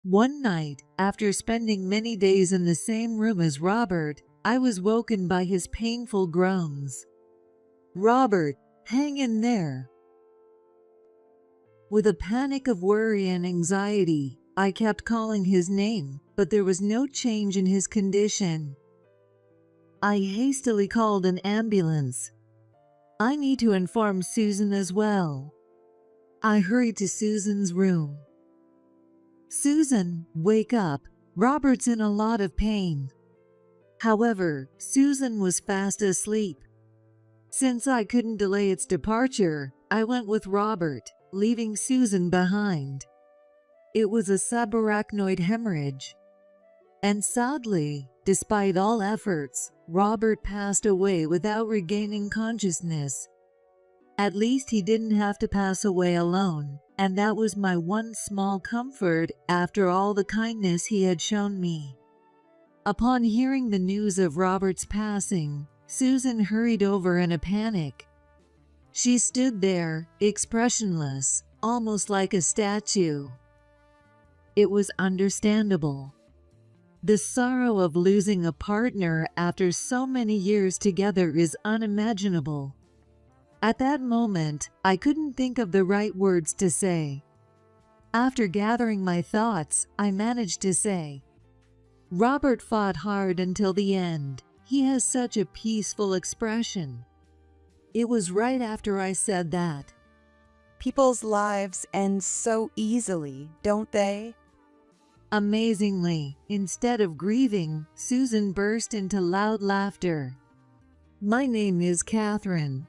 One night, after spending many days in the same room as Robert, I was woken by his painful groans. "Robert, hang in there." With a panic of worry and anxiety, I kept calling his name, but there was no change in his condition. I hastily called an ambulance. I need to inform Susan as well. I hurried to Susan's room. "Susan, wake up. Robert's in a lot of pain." However, Susan was fast asleep. Since I couldn't delay its departure, I went with Robert, leaving Susan behind. It was a subarachnoid hemorrhage. And sadly, despite all efforts, Robert passed away without regaining consciousness. At least he didn't have to pass away alone, and that was my one small comfort after all the kindness he had shown me. Upon hearing the news of Robert's passing, Susan hurried over in a panic. She stood there, expressionless, almost like a statue. It was understandable. The sorrow of losing a partner after so many years together is unimaginable. At that moment, I couldn't think of the right words to say. After gathering my thoughts, I managed to say, "Robert fought hard until the end. He has such a peaceful expression." It was right after I said that. People's lives end so easily, don't they? Amazingly, instead of grieving, Susan burst into loud laughter. "My name is Catherine.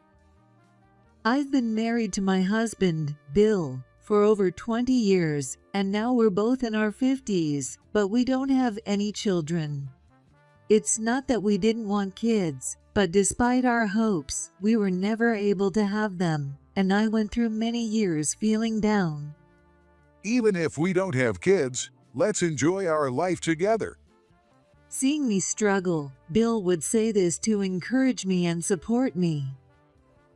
I've been married to my husband, Bill, for over 20 years, and now we're both in our 50s, but we don't have any children. It's not that we didn't want kids, but despite our hopes, we were never able to have them, and I went through many years feeling down." Even if we don't have kids, let's enjoy our life together. Seeing me struggle, Bill would say this to encourage me and support me.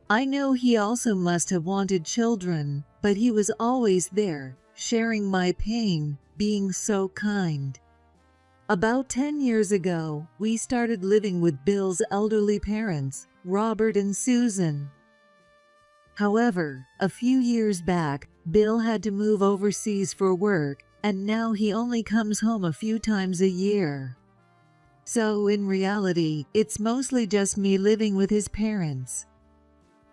I know he also must have wanted children, but he was always there, sharing my pain, being so kind. About 10 years ago, we started living with Bill's elderly parents, Robert and Susan. However, a few years back, Bill had to move overseas for work, and now he only comes home a few times a year. So in reality, it's mostly just me living with his parents.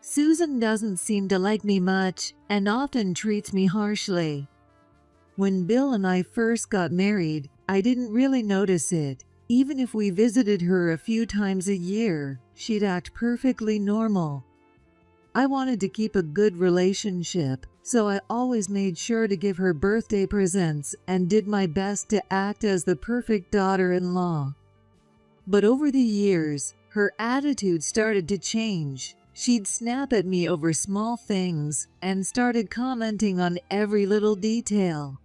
Susan doesn't seem to like me much and often treats me harshly. When Bill and I first got married, I didn't really notice it. Even if we visited her a few times a year, she'd act perfectly normal. I wanted to keep a good relationship, so I always made sure to give her birthday presents and did my best to act as the perfect daughter-in-law. But over the years, her attitude started to change. She'd snap at me over small things and started commenting on every little detail.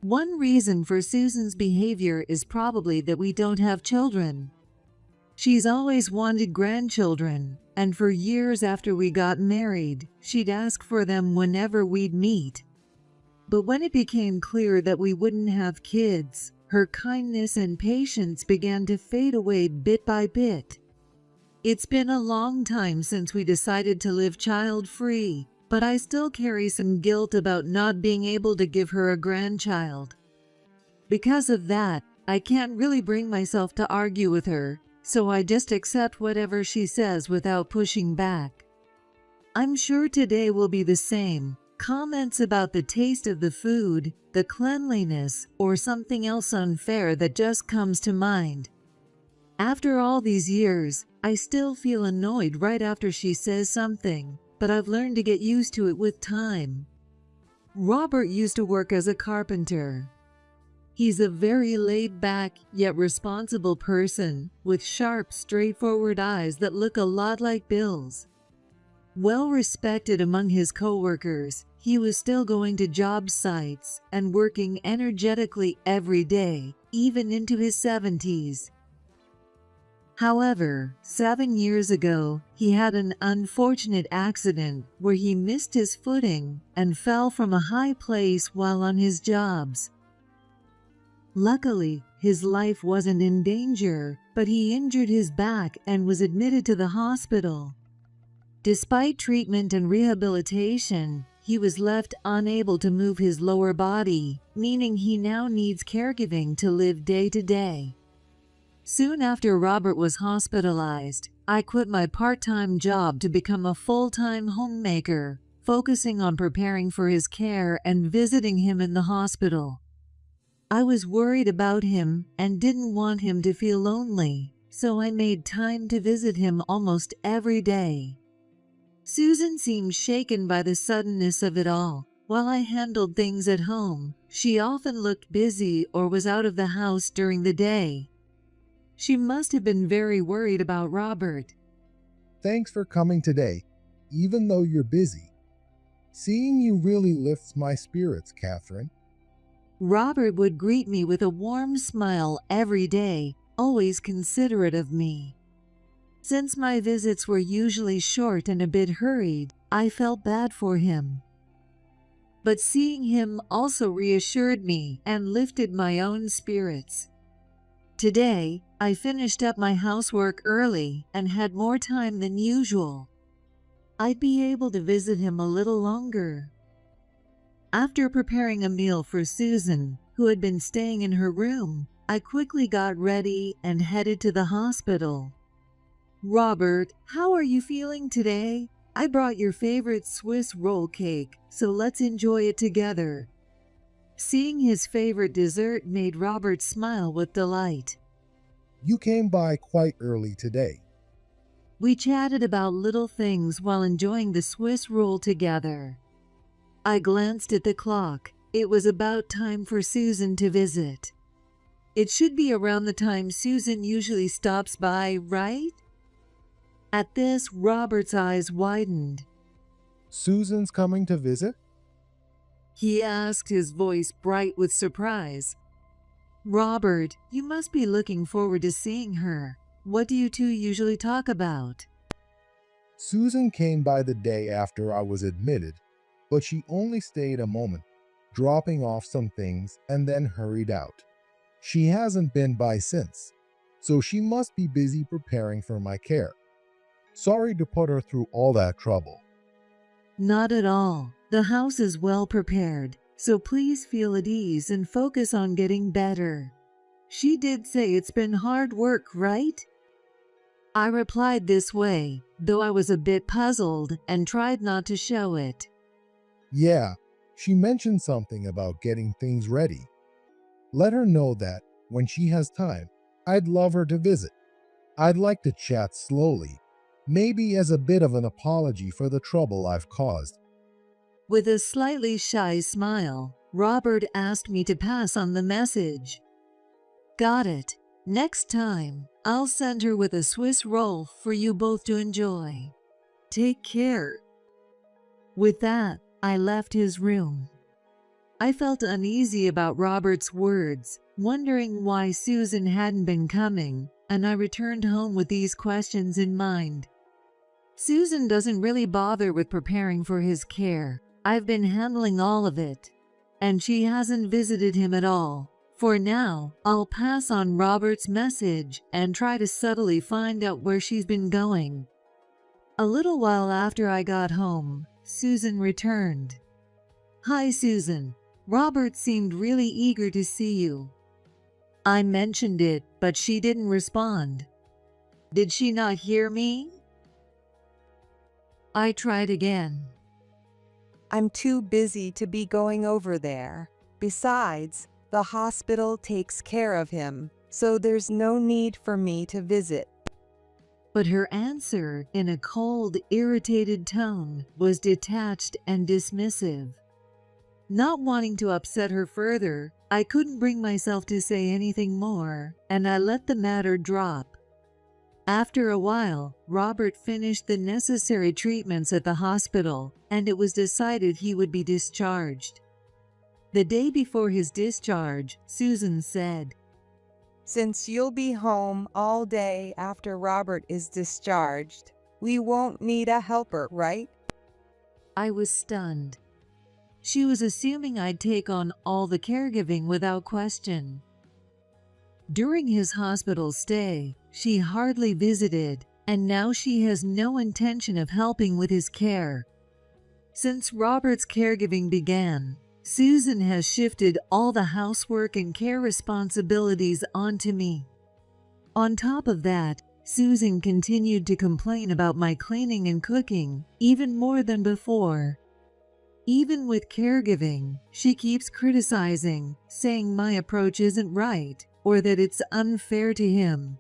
One reason for Susan's behavior is probably that we don't have children. She's always wanted grandchildren, and for years after we got married, she'd ask for them whenever we'd meet. But when it became clear that we wouldn't have kids, her kindness and patience began to fade away bit by bit. It's been a long time since we decided to live child-free, but I still carry some guilt about not being able to give her a grandchild. Because of that, I can't really bring myself to argue with her, so I just accept whatever she says without pushing back. I'm sure today will be the same. Comments about the taste of the food, the cleanliness, or something else unfair that just comes to mind. After all these years, I still feel annoyed right after she says something, but I've learned to get used to it with time. Robert used to work as a carpenter. He's a very laid-back, yet responsible person, with sharp, straightforward eyes that look a lot like Bill's. Well respected among his co-workers, he was still going to job sites and working energetically every day, even into his 70s. However, 7 years ago, he had an unfortunate accident where he missed his footing and fell from a high place while on his jobs. Luckily, his life wasn't in danger, but he injured his back and was admitted to the hospital. Despite treatment and rehabilitation, he was left unable to move his lower body, meaning he now needs caregiving to live day to day. Soon after Robert was hospitalized, I quit my part-time job to become a full-time homemaker, focusing on preparing for his care and visiting him in the hospital. I was worried about him and didn't want him to feel lonely, so I made time to visit him almost every day. Susan seemed shaken by the suddenness of it all. While I handled things at home, she often looked busy or was out of the house during the day. She must have been very worried about Robert. Thanks for coming today, even though you're busy. Seeing you really lifts my spirits, Catherine. Robert would greet me with a warm smile every day, always considerate of me. Since my visits were usually short and a bit hurried, I felt bad for him. But seeing him also reassured me and lifted my own spirits. Today, I finished up my housework early and had more time than usual. I'd be able to visit him a little longer. After preparing a meal for Susan, who had been staying in her room, I quickly got ready and headed to the hospital. Robert, how are you feeling today? I brought your favorite Swiss roll cake, so let's enjoy it together. Seeing his favorite dessert made Robert smile with delight. You came by quite early today. We chatted about little things while enjoying the Swiss roll together. I glanced at the clock. It was about time for Susan to visit. It should be around the time Susan usually stops by, right? At this, Robert's eyes widened. Susan's coming to visit? He asked, his voice bright with surprise. Robert, you must be looking forward to seeing her. What do you two usually talk about? Susan came by the day after I was admitted, but she only stayed a moment, dropping off some things and then hurried out. She hasn't been by since, so she must be busy preparing for my care. Sorry to put her through all that trouble. Not at all. The house is well prepared, so please feel at ease and focus on getting better. She did say it's been hard work, right? I replied this way, though I was a bit puzzled and tried not to show it. Yeah, she mentioned something about getting things ready. Let her know that, when she has time, I'd love her to visit. I'd like to chat slowly, maybe as a bit of an apology for the trouble I've caused. With a slightly shy smile, Robert asked me to pass on the message. Got it. Next time, I'll send her with a Swiss roll for you both to enjoy. Take care. With that, I left his room. I felt uneasy about Robert's words, wondering why Susan hadn't been coming, and I returned home with these questions in mind. Susan doesn't really bother with preparing for his care. I've been handling all of it. And she hasn't visited him at all. For now, I'll pass on Robert's message and try to subtly find out where she's been going. A little while after I got home, Susan returned. Hi, Susan. Robert seemed really eager to see you. I mentioned it, but she didn't respond. Did she not hear me? I tried again. I'm too busy to be going over there. Besides, the hospital takes care of him, so there's no need for me to visit. But her answer, in a cold, irritated tone, was detached and dismissive. Not wanting to upset her further, I couldn't bring myself to say anything more, and I let the matter drop. After a while, Robert finished the necessary treatments at the hospital, and it was decided he would be discharged. The day before his discharge, Susan said, Since you'll be home all day after Robert is discharged, we won't need a helper, right? I was stunned. She was assuming I'd take on all the caregiving without question. During his hospital stay, she hardly visited, and now she has no intention of helping with his care. Since Robert's caregiving began, Susan has shifted all the housework and care responsibilities onto me. On top of that, Susan continued to complain about my cleaning and cooking, even more than before. Even with caregiving, she keeps criticizing, saying my approach isn't right, or that it's unfair to him.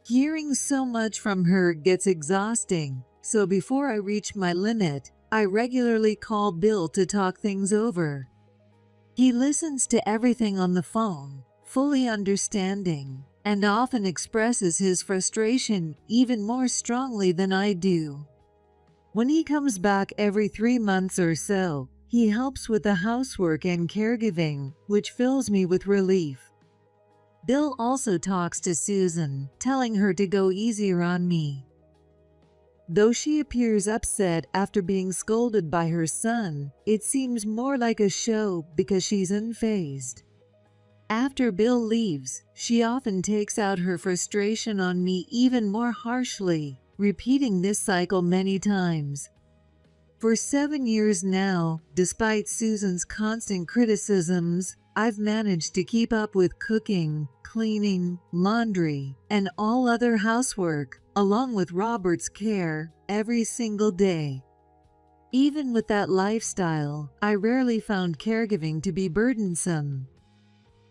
Hearing so much from her gets exhausting, so before I reach my limit, I regularly call Bill to talk things over. He listens to everything on the phone, fully understanding, and often expresses his frustration even more strongly than I do. When he comes back every 3 months or so, he helps with the housework and caregiving, which fills me with relief. Bill also talks to Susan, telling her to go easier on me. Though she appears upset after being scolded by her son, it seems more like a show because she's unfazed. After Bill leaves, she often takes out her frustration on me even more harshly, repeating this cycle many times. For 7 years now, despite Susan's constant criticisms, I've managed to keep up with cooking, cleaning, laundry, and all other housework, along with Robert's care, every single day. Even with that lifestyle, I rarely found caregiving to be burdensome.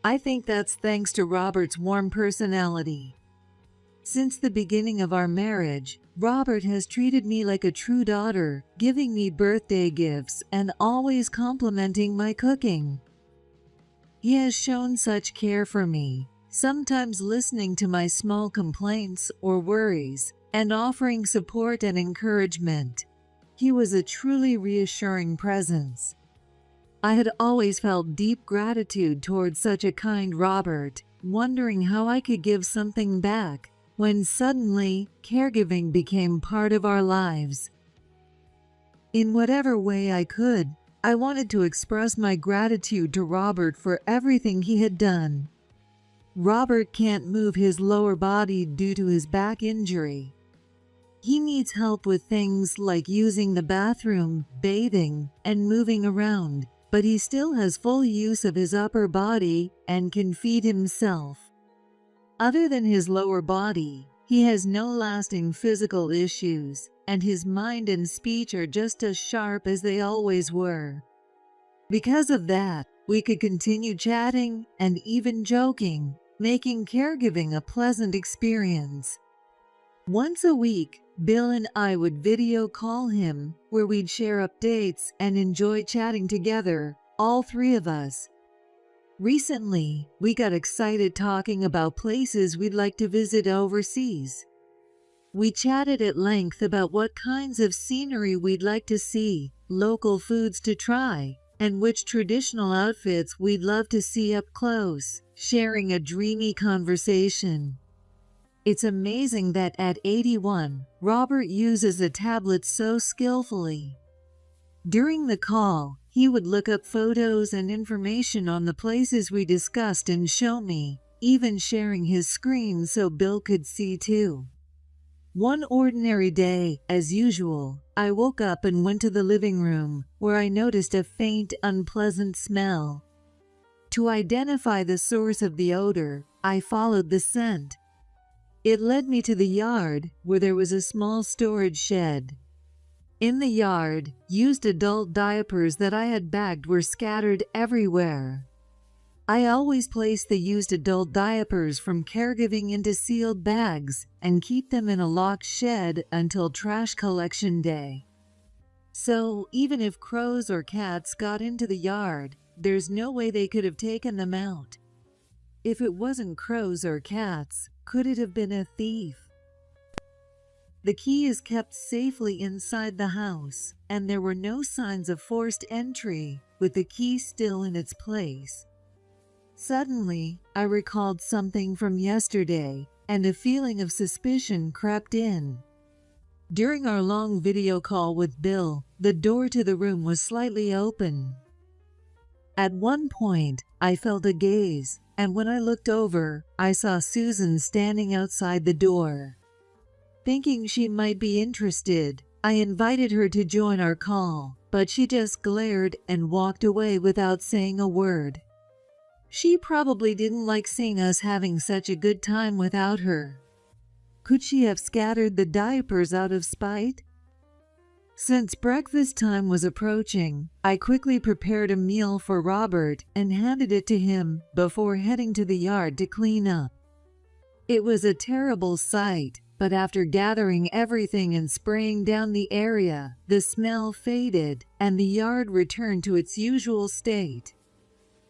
I think that's thanks to Robert's warm personality. Since the beginning of our marriage, Robert has treated me like a true daughter, giving me birthday gifts and always complimenting my cooking. He has shown such care for me, sometimes listening to my small complaints or worries, and offering support and encouragement. He was a truly reassuring presence. I had always felt deep gratitude towards such a kind Robert, wondering how I could give something back, when suddenly, caregiving became part of our lives. In whatever way I could, I wanted to express my gratitude to Robert for everything he had done. Robert can't move his lower body due to his back injury. He needs help with things like using the bathroom, bathing, and moving around, but he still has full use of his upper body and can feed himself. Other than his lower body, he has no lasting physical issues, and his mind and speech are just as sharp as they always were. Because of that, we could continue chatting and even joking, making caregiving a pleasant experience. Once a week, Bill and I would video call him, where we'd share updates and enjoy chatting together, all three of us. Recently, we got excited talking about places we'd like to visit overseas. We chatted at length about what kinds of scenery we'd like to see, local foods to try, and which traditional outfits we'd love to see up close, sharing a dreamy conversation. It's amazing that at 81, Robert uses a tablet so skillfully. During the call, he would look up photos and information on the places we discussed and show me, even sharing his screen so Bill could see too. One ordinary day, as usual, I woke up and went to the living room, where I noticed a faint, unpleasant smell. To identify the source of the odor, I followed the scent. It led me to the yard, where there was a small storage shed. In the yard, used adult diapers that I had bagged were scattered everywhere. I always place the used adult diapers from caregiving into sealed bags and keep them in a locked shed until trash collection day. So, even if crows or cats got into the yard, there's no way they could have taken them out. If it wasn't crows or cats, could it have been a thief? The key is kept safely inside the house, and there were no signs of forced entry, with the key still in its place. Suddenly, I recalled something from yesterday, and a feeling of suspicion crept in. During our long video call with Bill, the door to the room was slightly open. At one point, I felt a gaze, and when I looked over, I saw Susan standing outside the door. Thinking she might be interested, I invited her to join our call, but she just glared and walked away without saying a word. She probably didn't like seeing us having such a good time without her. Could she have scattered the diapers out of spite? Since breakfast time was approaching, I quickly prepared a meal for Robert and handed it to him before heading to the yard to clean up. It was a terrible sight, but after gathering everything and spraying down the area, the smell faded and the yard returned to its usual state.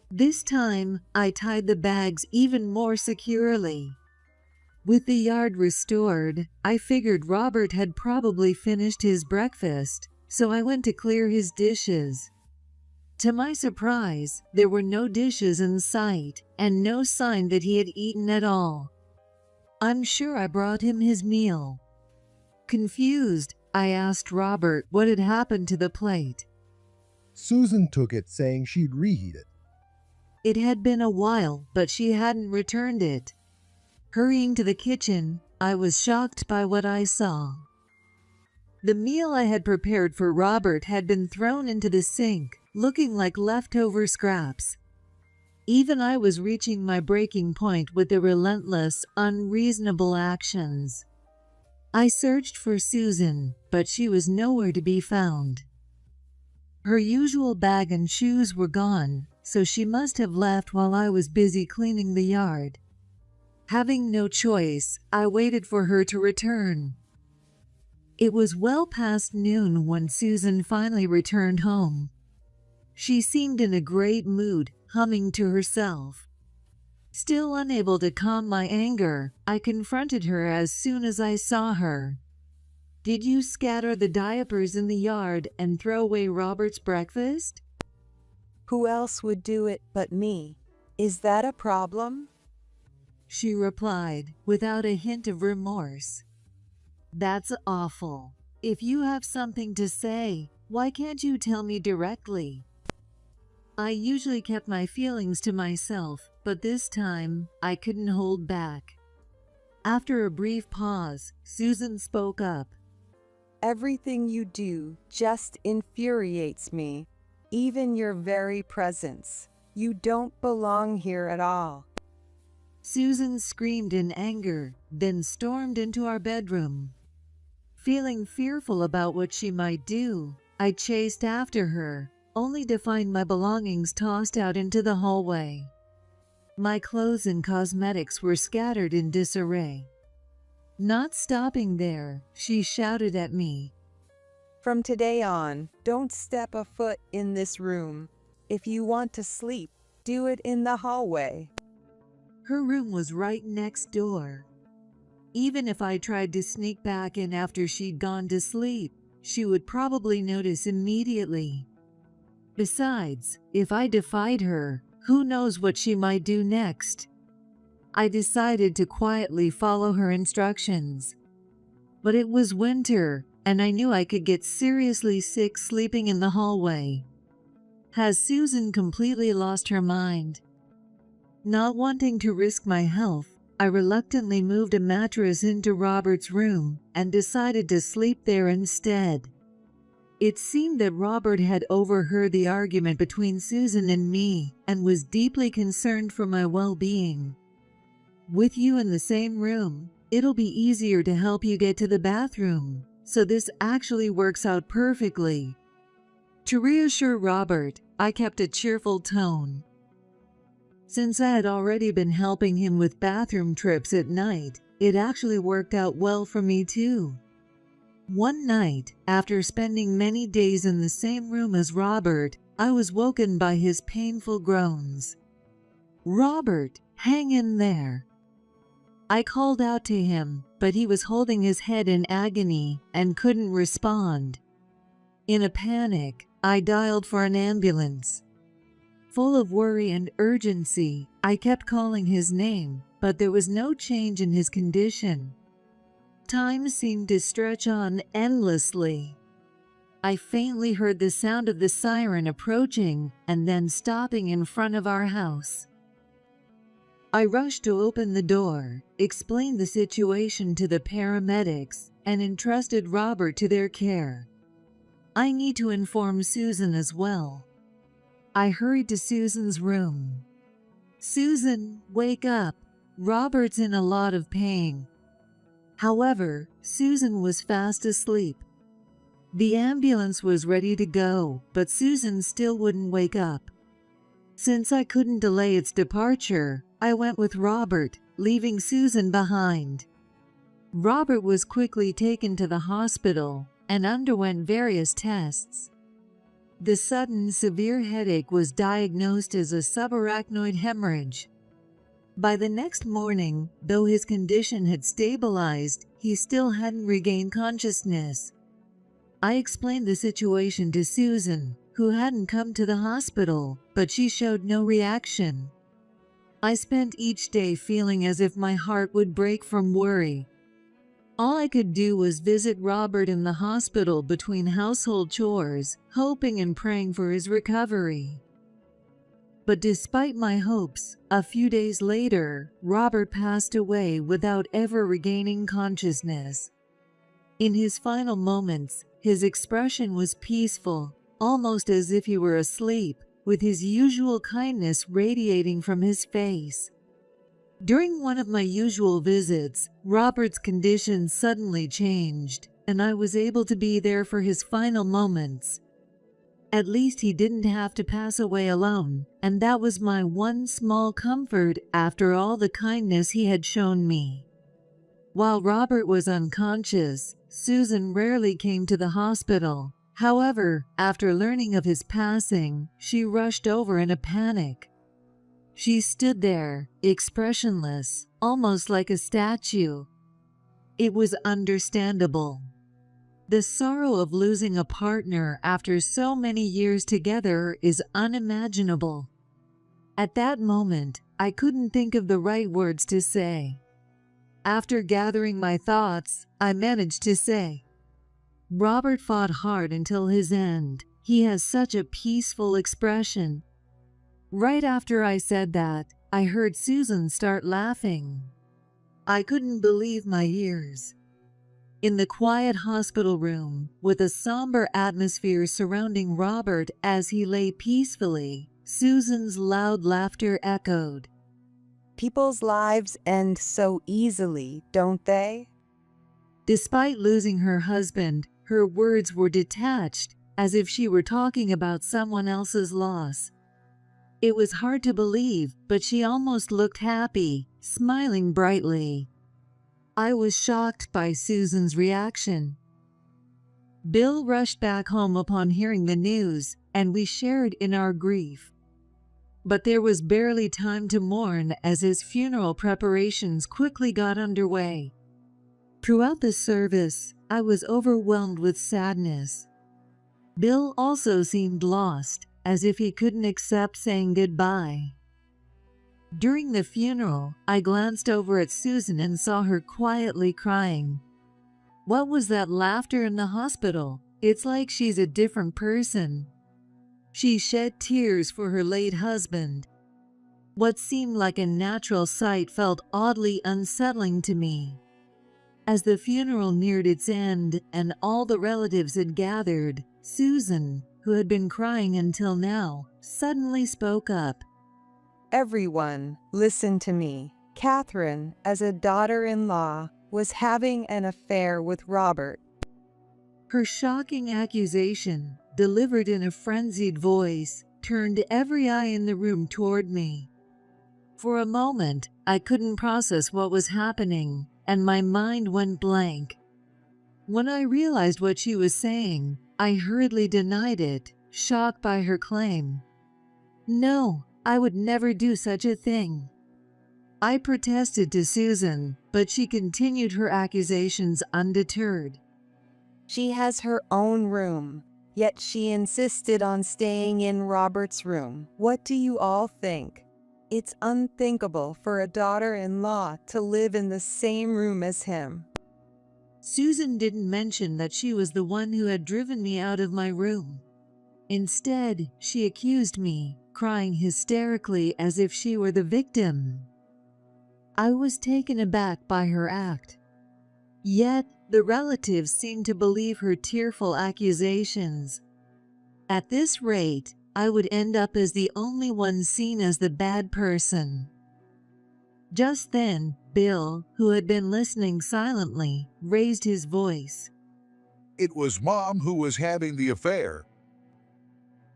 This time, I tied the bags even more securely. With the yard restored, I figured Robert had probably finished his breakfast, so I went to clear his dishes. To my surprise, there were no dishes in sight, and no sign that he had eaten at all. I'm sure I brought him his meal. Confused, I asked Robert what had happened to the plate. Susan took it, saying she'd reheat it. It had been a while, but she hadn't returned it. Hurrying to the kitchen, I was shocked by what I saw. The meal I had prepared for Robert had been thrown into the sink, looking like leftover scraps. Even I was reaching my breaking point with the relentless, unreasonable actions. I searched for Susan, but she was nowhere to be found. Her usual bag and shoes were gone, so she must have left while I was busy cleaning the yard. Having no choice, I waited for her to return. It was well past noon when Susan finally returned home. She seemed in a great mood, humming to herself. Still unable to calm my anger, I confronted her as soon as I saw her. "Did you scatter the diapers in the yard and throw away Robert's breakfast?" Who else would do it but me? Is that a problem? She replied, without a hint of remorse. "That's awful. If you have something to say, why can't you tell me directly?" I usually kept my feelings to myself, but this time I couldn't hold back. After a brief pause, Susan spoke up. Everything you do just infuriates me. Even your very presence. You don't belong here at all. Susan screamed in anger, then stormed into our bedroom. Feeling fearful about what she might do, I chased after her, only to find my belongings tossed out into the hallway. My clothes and cosmetics were scattered in disarray. Not stopping there, she shouted at me. From today on, don't step a foot in this room. If you want to sleep, do it in the hallway. Her room was right next door. Even if I tried to sneak back in after she'd gone to sleep, she would probably notice immediately. Besides, if I defied her, who knows what she might do next? I decided to quietly follow her instructions. But it was winter, and I knew I could get seriously sick sleeping in the hallway. Has Susan completely lost her mind? Not wanting to risk my health, I reluctantly moved a mattress into Robert's room and decided to sleep there instead. It seemed that Robert had overheard the argument between Susan and me and was deeply concerned for my well-being. "With you in the same room, it'll be easier to help you get to the bathroom, so this actually works out perfectly." To reassure Robert, I kept a cheerful tone. Since I had already been helping him with bathroom trips at night, it actually worked out well for me too. One night, after spending many days in the same room as Robert, I was woken by his painful groans. "Robert, hang in there." I called out to him, but he was holding his head in agony and couldn't respond. In a panic, I dialed for an ambulance. Full of worry and urgency, I kept calling his name, but there was no change in his condition. Time seemed to stretch on endlessly. I faintly heard the sound of the siren approaching and then stopping in front of our house. I rushed to open the door, explained the situation to the paramedics, and entrusted Robert to their care. I need to inform Susan as well. I hurried to Susan's room. Susan, wake up. Robert's in a lot of pain. However, Susan was fast asleep. The ambulance was ready to go, but Susan still wouldn't wake up. Since I couldn't delay its departure, I went with Robert, leaving Susan behind. Robert was quickly taken to the hospital and underwent various tests. The sudden severe headache was diagnosed as a subarachnoid hemorrhage. By the next morning, though his condition had stabilized, he still hadn't regained consciousness. I explained the situation to Susan, who hadn't come to the hospital, but she showed no reaction. I spent each day feeling as if my heart would break from worry. All I could do was visit Robert in the hospital between household chores, hoping and praying for his recovery. But despite my hopes, a few days later, Robert passed away without ever regaining consciousness. In his final moments, his expression was peaceful, almost as if he were asleep, with his usual kindness radiating from his face. During one of my usual visits, Robert's condition suddenly changed, and I was able to be there for his final moments. At least he didn't have to pass away alone, and that was my one small comfort after all the kindness he had shown me. While Robert was unconscious, Susan rarely came to the hospital. However, after learning of his passing, she rushed over in a panic. She stood there, expressionless, almost like a statue. It was understandable. The sorrow of losing a partner after so many years together is unimaginable. At that moment, I couldn't think of the right words to say. After gathering my thoughts, I managed to say, "Robert fought hard until his end. He has such a peaceful expression." Right after I said that, I heard Susan start laughing. I couldn't believe my ears. In the quiet hospital room, with a somber atmosphere surrounding Robert as he lay peacefully, Susan's loud laughter echoed. People's lives end so easily, don't they? Despite losing her husband, her words were detached, as if she were talking about someone else's loss. It was hard to believe, but she almost looked happy, smiling brightly. I was shocked by Susan's reaction. Bill rushed back home upon hearing the news, and we shared in our grief. But there was barely time to mourn as his funeral preparations quickly got underway. Throughout the service, I was overwhelmed with sadness. Bill also seemed lost, as if he couldn't accept saying goodbye. During the funeral, I glanced over at Susan and saw her quietly crying. What was that laughter in the hospital? It's like she's a different person. She shed tears for her late husband. What seemed like a natural sight felt oddly unsettling to me. As the funeral neared its end and all the relatives had gathered, Susan, who had been crying until now, suddenly spoke up. Everyone, listen to me. Catherine, as a daughter-in-law, was having an affair with Robert. Her shocking accusation, delivered in a frenzied voice, turned every eye in the room toward me. For a moment, I couldn't process what was happening, and my mind went blank. When I realized what she was saying, I hurriedly denied it, shocked by her claim. No, I would never do such a thing. I protested to Susan, but she continued her accusations undeterred. She has her own room, yet she insisted on staying in Robert's room. What do you all think? It's unthinkable for a daughter-in-law to live in the same room as him. Susan didn't mention that she was the one who had driven me out of my room. Instead, she accused me, crying hysterically as if she were the victim. I was taken aback by her act. Yet, the relatives seemed to believe her tearful accusations. At this rate, I would end up as the only one seen as the bad person. Just then, Bill, who had been listening silently, raised his voice. It was Mom who was having the affair.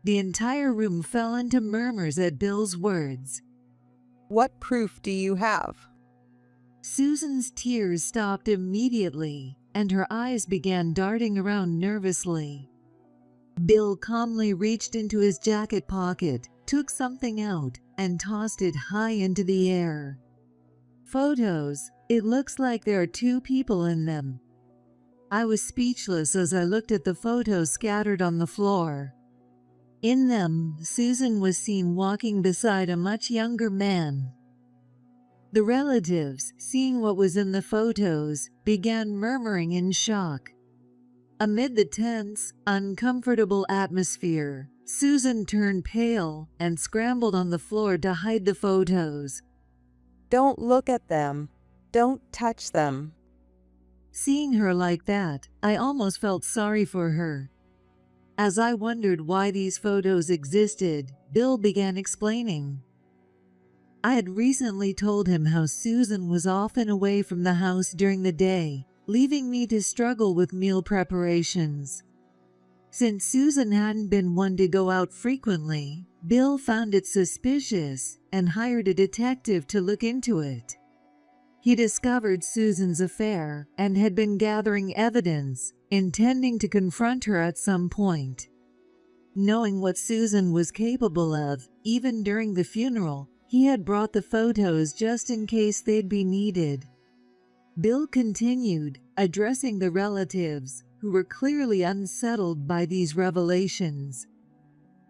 The entire room fell into murmurs at Bill's words. What proof do you have? Susan's tears stopped immediately, and her eyes began darting around nervously. Bill calmly reached into his jacket pocket, took something out, and tossed it high into the air. Photos. It looks like there are 2 people in them. I was speechless as I looked at the photos scattered on the floor. In them, Susan was seen walking beside a much younger man. The relatives, seeing what was in the photos, began murmuring in shock. Amid the tense, uncomfortable atmosphere, Susan turned pale and scrambled on the floor to hide the photos. Don't look at them. Don't touch them. Seeing her like that, I almost felt sorry for her. As I wondered why these photos existed, Bill began explaining. I had recently told him how Susan was often away from the house during the day, leaving me to struggle with meal preparations. Since Susan hadn't been one to go out frequently, Bill found it suspicious and hired a detective to look into it. He discovered Susan's affair and had been gathering evidence, intending to confront her at some point. Knowing what Susan was capable of, even during the funeral, he had brought the photos just in case they'd be needed. Bill continued, addressing the relatives, who were clearly unsettled by these revelations.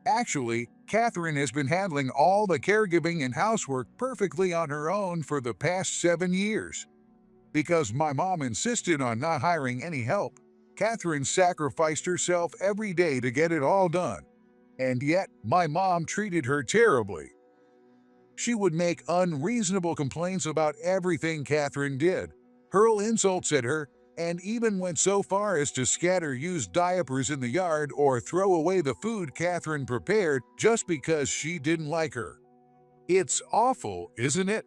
Actually, Catherine has been handling all the caregiving and housework perfectly on her own for the past 7 years. Because my mom insisted on not hiring any help, Catherine sacrificed herself every day to get it all done. And yet, my mom treated her terribly. She would make unreasonable complaints about everything Catherine did, hurl insults at her, and even went so far as to scatter used diapers in the yard or throw away the food Catherine prepared just because she didn't like her. It's awful, isn't it?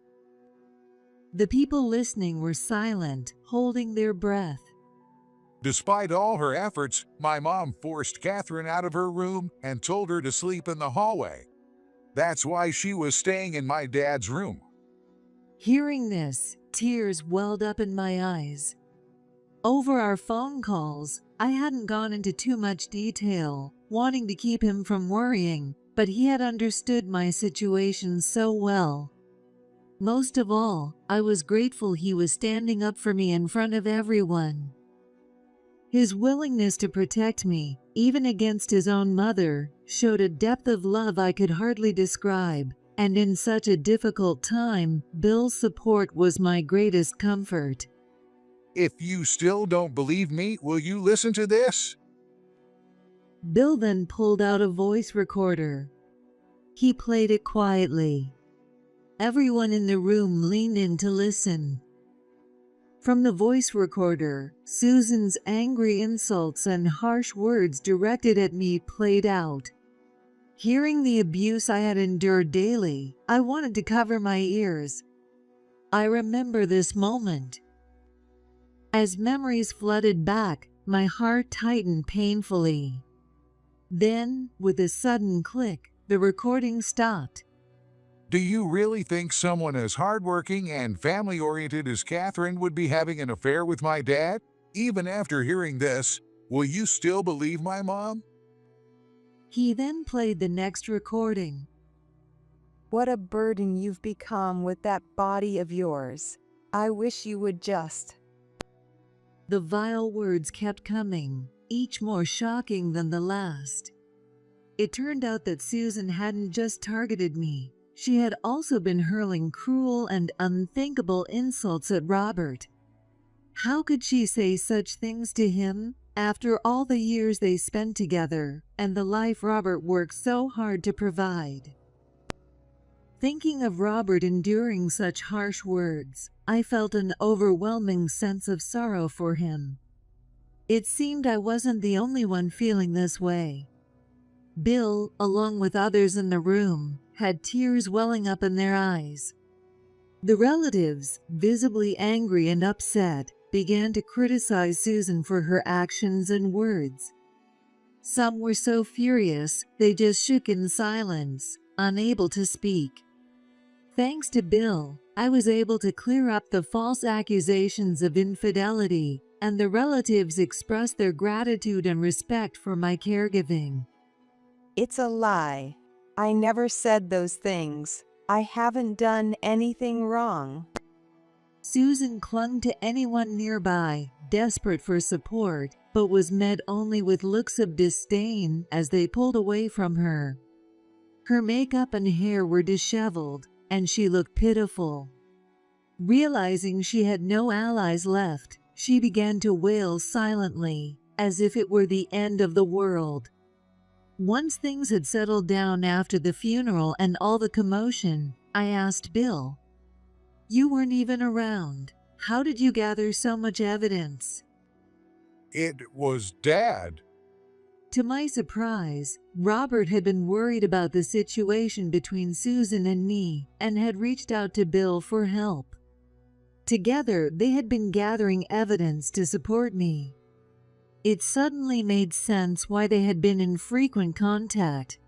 The people listening were silent, holding their breath. Despite all her efforts, my mom forced Catherine out of her room and told her to sleep in the hallway. That's why she was staying in my dad's room. Hearing this, tears welled up in my eyes. Over our phone calls, I hadn't gone into too much detail, wanting to keep him from worrying, but he had understood my situation so well. Most of all, I was grateful he was standing up for me in front of everyone. His willingness to protect me, even against his own mother, showed a depth of love I could hardly describe, and in such a difficult time, Bill's support was my greatest comfort. If you still don't believe me, will you listen to this? Bill then pulled out a voice recorder. He played it quietly. Everyone in the room leaned in to listen. From the voice recorder, Susan's angry insults and harsh words directed at me played out. Hearing the abuse I had endured daily, I wanted to cover my ears. I remember this moment. As memories flooded back, my heart tightened painfully. Then, with a sudden click, the recording stopped. Do you really think someone as hardworking and family-oriented as Catherine would be having an affair with my dad? Even after hearing this, will you still believe my mom? He then played the next recording. What a burden you've become with that body of yours. I wish you would just. The vile words kept coming, each more shocking than the last. It turned out that Susan hadn't just targeted me. She had also been hurling cruel and unthinkable insults at Robert. How could she say such things to him, after all the years they spent together, and the life Robert worked so hard to provide? Thinking of Robert enduring such harsh words, I felt an overwhelming sense of sorrow for him. It seemed I wasn't the only one feeling this way. Bill, along with others in the room, had tears welling up in their eyes. The relatives, visibly angry and upset, began to criticize Susan for her actions and words. Some were so furious, they just shook in silence, unable to speak. Thanks to Bill, I was able to clear up the false accusations of infidelity, and the relatives expressed their gratitude and respect for my caregiving. It's a lie. I never said those things. I haven't done anything wrong. Susan clung to anyone nearby, desperate for support, but was met only with looks of disdain as they pulled away from her. Her makeup and hair were disheveled, and she looked pitiful. Realizing she had no allies left, she began to wail silently, as if it were the end of the world. Once things had settled down after the funeral and all the commotion, I asked Bill, "You weren't even around. How did you gather so much evidence?" It was Dad. To my surprise, Robert had been worried about the situation between Susan and me and had reached out to Bill for help. Together, they had been gathering evidence to support me. It suddenly made sense why they had been in frequent contact.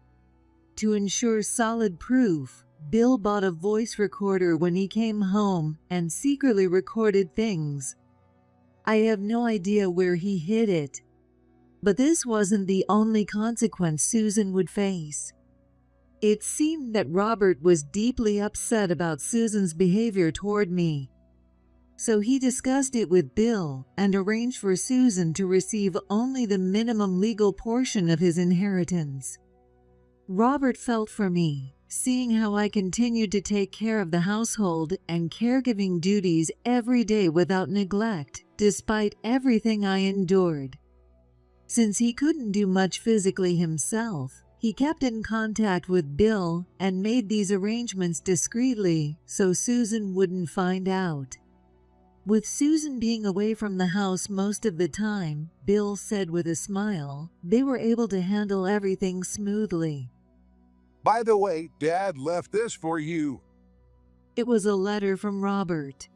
To ensure solid proof, Bill bought a voice recorder when he came home and secretly recorded things. I have no idea where he hid it. But this wasn't the only consequence Susan would face. It seemed that Robert was deeply upset about Susan's behavior toward me. So he discussed it with Bill and arranged for Susan to receive only the minimum legal portion of his inheritance. Robert felt for me, seeing how I continued to take care of the household and caregiving duties every day without neglect, despite everything I endured. Since he couldn't do much physically himself, he kept in contact with Bill and made these arrangements discreetly so Susan wouldn't find out. With Susan being away from the house most of the time, Bill said with a smile, they were able to handle everything smoothly. By the way, Dad left this for you. It was a letter from Robert.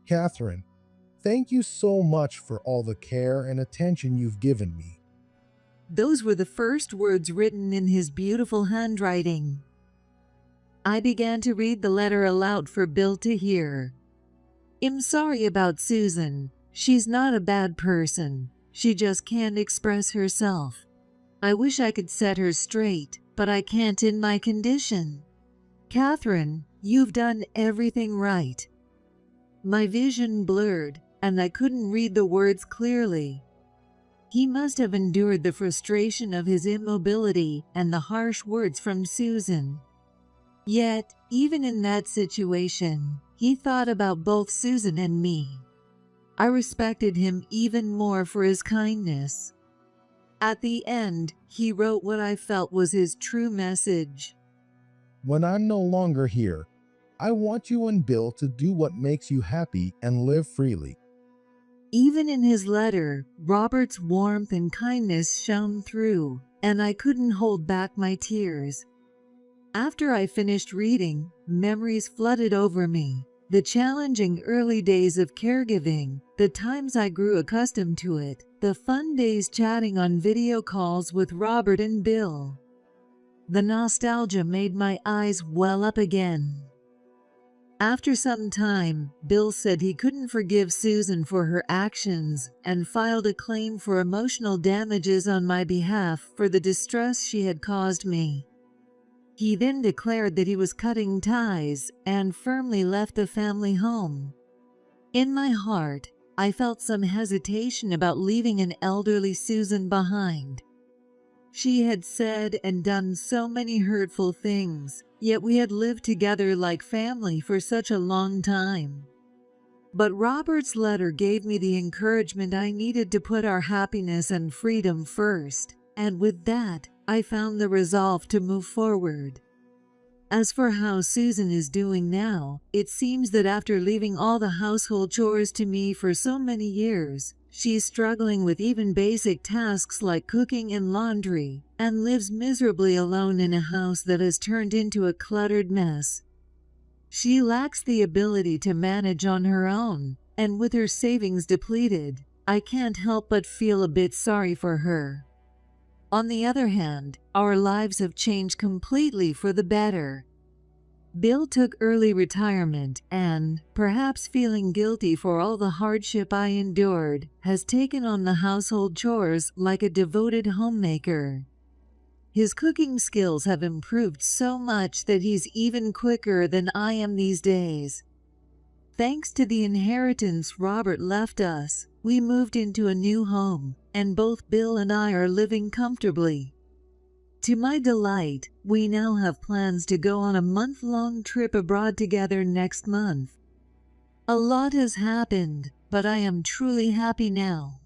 Catherine, thank you so much for all the care and attention you've given me. Those were the first words written in his beautiful handwriting. I began to read the letter aloud for Bill to hear. "I'm sorry about Susan. She's not a bad person. She just can't express herself. I wish I could set her straight, but I can't in my condition. Catherine, you've done everything right." My vision blurred, and I couldn't read the words clearly. He must have endured the frustration of his immobility and the harsh words from Susan. Yet, even in that situation, he thought about both Susan and me. I respected him even more for his kindness. At the end, he wrote what I felt was his true message. When I'm no longer here, I want you and Bill to do what makes you happy and live freely. Even in his letter, Robert's warmth and kindness shone through, and I couldn't hold back my tears. After I finished reading, memories flooded over me. The challenging early days of caregiving, the times I grew accustomed to it, the fun days chatting on video calls with Robert and Bill. The nostalgia made my eyes well up again. After some time, Bill said he couldn't forgive Susan for her actions and filed a claim for emotional damages on my behalf for the distress she had caused me. He then declared that he was cutting ties and firmly left the family home. In my heart, I felt some hesitation about leaving an elderly Susan behind. She had said and done so many hurtful things, yet we had lived together like family for such a long time. But Robert's letter gave me the encouragement I needed to put our happiness and freedom first, and with that, I found the resolve to move forward. As for how Susan is doing now, it seems that after leaving all the household chores to me for so many years, she's struggling with even basic tasks like cooking and laundry, and lives miserably alone in a house that has turned into a cluttered mess. She lacks the ability to manage on her own, and with her savings depleted, I can't help but feel a bit sorry for her. On the other hand, our lives have changed completely for the better. Bill took early retirement and, perhaps feeling guilty for all the hardship I endured, has taken on the household chores like a devoted homemaker. His cooking skills have improved so much that he's even quicker than I am these days. Thanks to the inheritance Robert left us, we moved into a new home, and both Bill and I are living comfortably. To my delight, we now have plans to go on a month-long trip abroad together next month. A lot has happened, but I am truly happy now.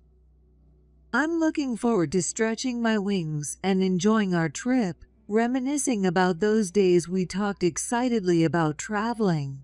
I'm looking forward to stretching my wings and enjoying our trip, reminiscing about those days we talked excitedly about traveling.